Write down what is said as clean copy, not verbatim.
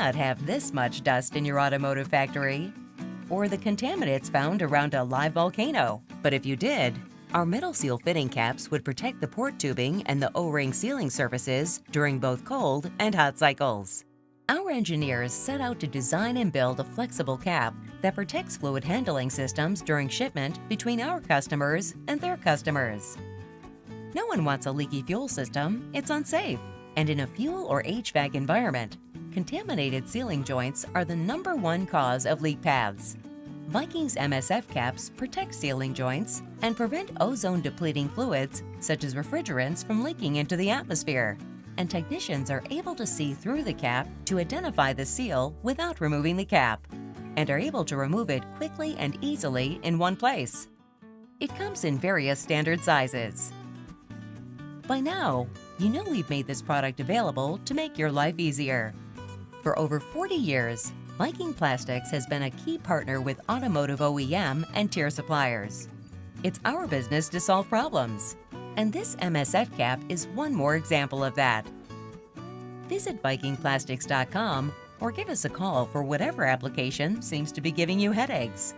not have this much dust in your automotive factory, or the contaminants found around a live volcano. But if you did, our metal seal fitting caps would protect the port tubing and the O-ring sealing surfaces during both cold and hot cycles. Our engineers set out to design and build a flexible cap that protects fluid handling systems during shipment between our customers and their customers. No one wants a leaky fuel system, it's unsafe. And in a fuel or HVAC environment, contaminated sealing joints are the #1 cause of leak paths. Viking's MSF caps protect sealing joints and prevent ozone-depleting fluids, such as refrigerants, from leaking into the atmosphere. And technicians are able to see through the cap to identify the seal without removing the cap, and are able to remove it quickly and easily in one place. It comes in various standard sizes. By now, you know we've made this product available to make your life easier. For over 40 years, Viking Plastics has been a key partner with automotive OEM and tier suppliers. It's our business to solve problems, and this MSF cap is one more example of that. Visit vikingplastics.com or give us a call for whatever application seems to be giving you headaches.